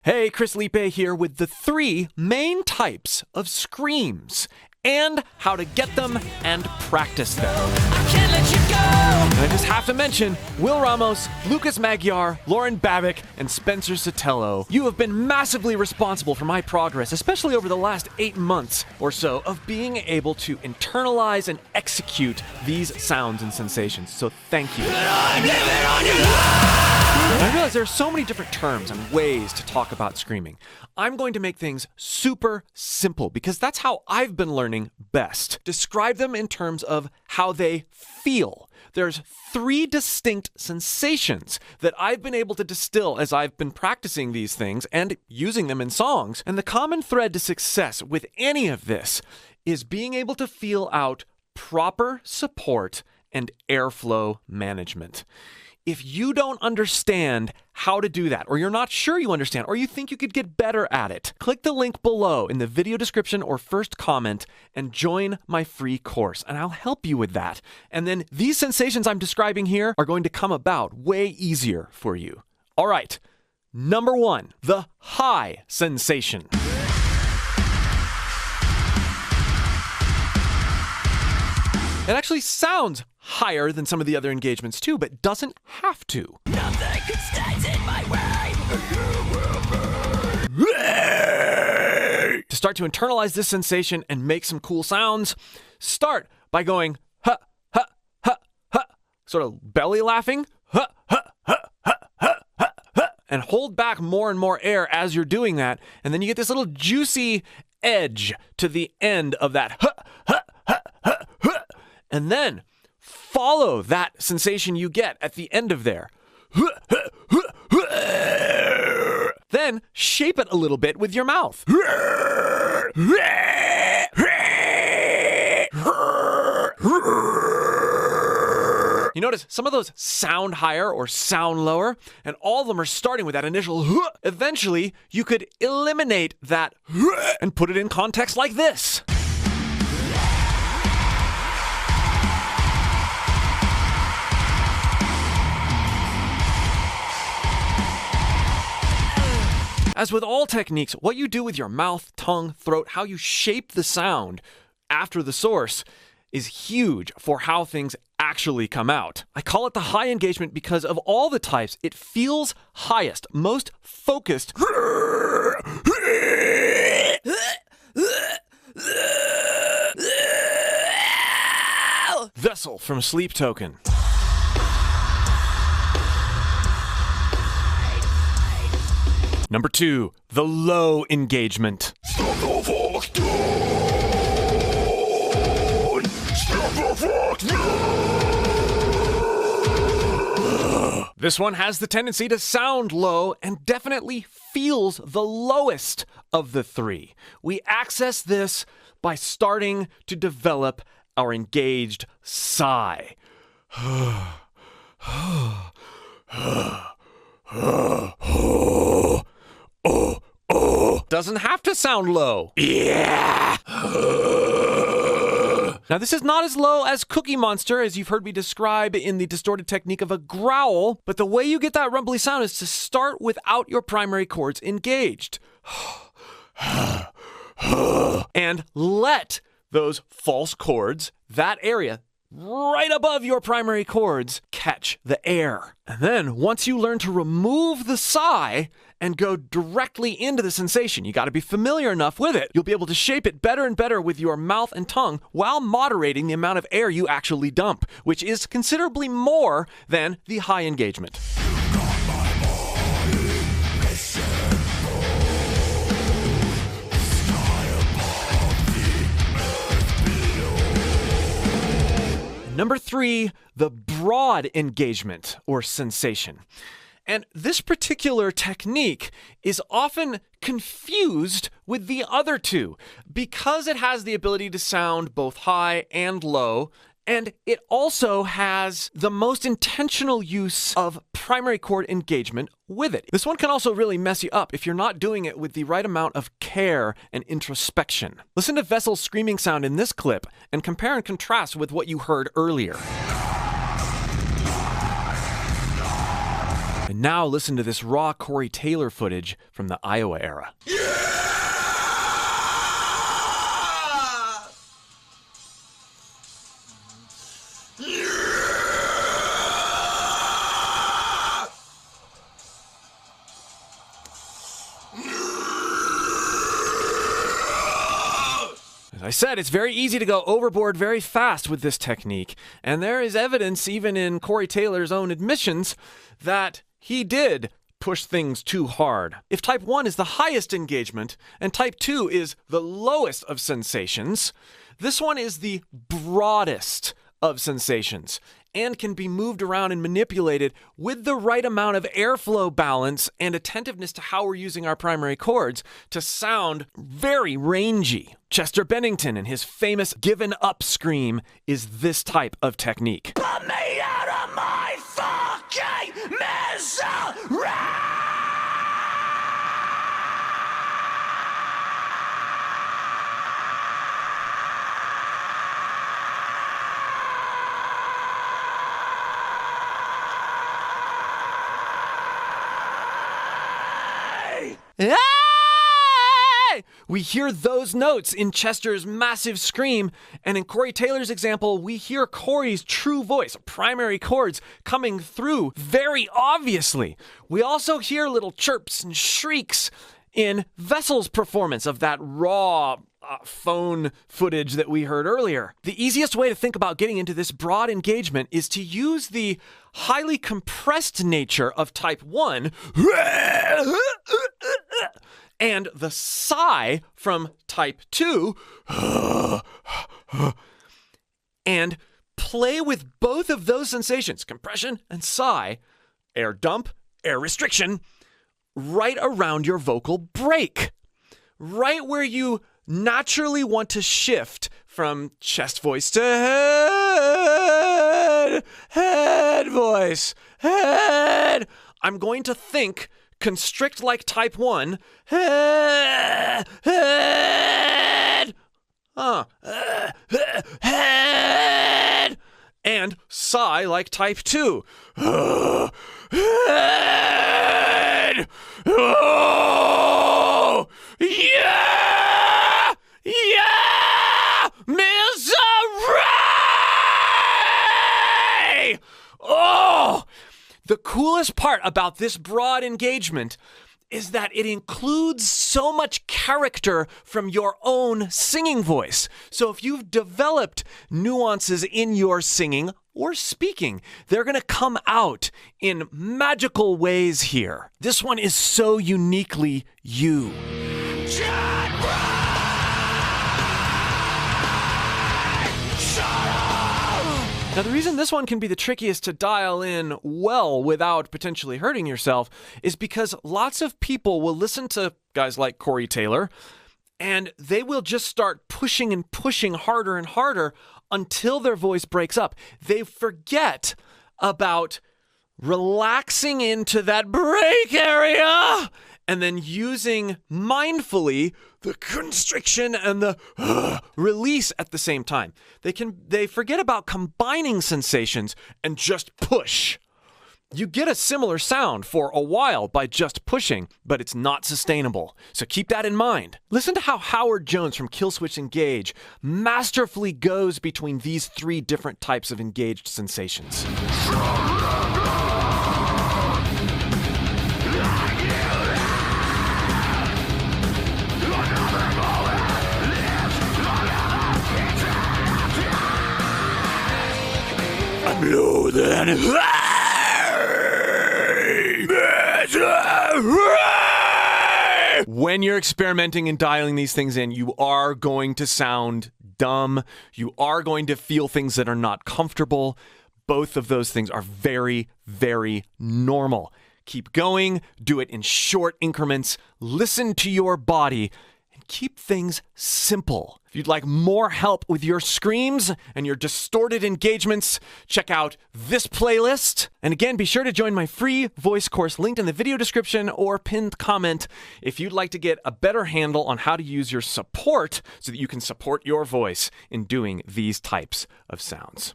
Hey, Chris Liepe here with the 3 main types of screams and how to get them and practice them. I can't let you go. And I just have to mention Will Ramos, Lucas Magyar, Lauren Babick, and Spencer Sotelo. You have been massively responsible for my progress, especially over the last 8 months or so of being able to internalize and execute these sounds and sensations. So thank you. And I realize there are so many different terms and ways to talk about screaming. I'm going to make things super simple because that's how I've been learning best. Describe them in terms of how they feel. There's 3 distinct sensations that I've been able to distill as I've been practicing these things and using them in songs. And the common thread to success with any of this is being able to feel out proper support and airflow management. If you don't understand how to do that, or you're not sure you understand, or you think you could get better at it, click the link below in the video description or first comment and join my free course, and I'll help you with that. And then these sensations I'm describing here are going to come about way easier for you. All right, number 1, the high sensation. It actually sounds higher than some of the other engagements too, but doesn't have to. Nothing could stand in my way. To start to internalize this sensation and make some cool sounds, start by going ha ha ha ha, sort of belly laughing, ha ha ha ha ha ha ha, and hold back more and more air as you're doing that, and then you get this little juicy edge to the end of that ha ha ha ha ha. And then follow that sensation you get at the end of there. Then shape it a little bit with your mouth. You notice some of those sound higher or sound lower, and all of them are starting with that initial. Eventually, you could eliminate that and put it in context like this. As with all techniques, what you do with your mouth, tongue, throat, how you shape the sound after the source is huge for how things actually come out. I call it the high engagement because of all the types, it feels highest, most focused. Vessel from Sleep Token. Number 2, the low engagement. Stop the fuck down! Stop the fuck down! This one has the tendency to sound low and definitely feels the lowest of the 3. We access this by starting to develop our engaged sigh. Doesn't have to sound low. Yeah. Now, this is not as low as Cookie Monster, as you've heard me describe in the distorted technique of a growl, but the way you get that rumbly sound is to start without your primary chords engaged. And let those false chords, that area, right above your primary chords, catch the air. And then once you learn to remove the sigh and go directly into the sensation, you got to be familiar enough with it. You'll be able to shape it better and better with your mouth and tongue while moderating the amount of air you actually dump, which is considerably more than the high engagement. Number 3, the broad engagement or sensation. And this particular technique is often confused with the other 2 because it has the ability to sound both high and low, and it also has the most intentional use of primary chord engagement with it. This one can also really mess you up if you're not doing it with the right amount of care and introspection. Listen to Vessel's screaming sound in this clip and compare and contrast with what you heard earlier. And now listen to this raw Corey Taylor footage from the Iowa era. As I said, it's very easy to go overboard very fast with this technique, and there is evidence, even in Corey Taylor's own admissions, that he did push things too hard. If type 1 is the highest engagement, and type 2 is the lowest of sensations, this one is the broadest of sensations, and can be moved around and manipulated with the right amount of airflow balance and attentiveness to how we're using our primary chords to sound very rangy. Chester Bennington and his famous given up scream is this type of technique. Put me out of my fucking misery! Hey! We hear those notes in Chester's massive scream, and in Corey Taylor's example, we hear Corey's true voice, primary chords, coming through very obviously. We also hear little chirps and shrieks in Vessel's performance of that raw phone footage that we heard earlier. The easiest way to think about getting into this broad engagement is to use the highly compressed nature of type 1 and the sigh from type 2 and play with both of those sensations, compression and sigh, air dump, air restriction, right around your vocal break, right where you naturally want to shift from chest voice to head voice, head. I'm going to think, constrict like type 1, head, head, and sigh like type 2, head, oh, yeah, yeah, misery! Oh! The coolest part about this broad engagement is that it includes so much character from your own singing voice. So if you've developed nuances in your singing or speaking, they're going to come out in magical ways here. This one is so uniquely you. Now, the reason this one can be the trickiest to dial in well without potentially hurting yourself is because lots of people will listen to guys like Corey Taylor, and they will just start pushing and pushing harder and harder until their voice breaks up. They forget about relaxing into that break area and then using mindfully the constriction and the release at the same time. They forget about combining sensations and just push. You get a similar sound for a while by just pushing, but it's not sustainable. So keep that in mind. Listen to how Howard Jones from Killswitch Engage masterfully goes between these three different types of engaged sensations. Blow then. When you're experimenting and dialing these things in, you are going to sound dumb. You are going to feel things that are not comfortable. Both of those things are very, very normal. Keep going. Do it in short increments. Listen to your body. Keep things simple. If you'd like more help with your screams and your distorted engagements, check out this playlist. And again, be sure to join my free voice course linked in the video description or pinned comment if you'd like to get a better handle on how to use your support so that you can support your voice in doing these types of sounds.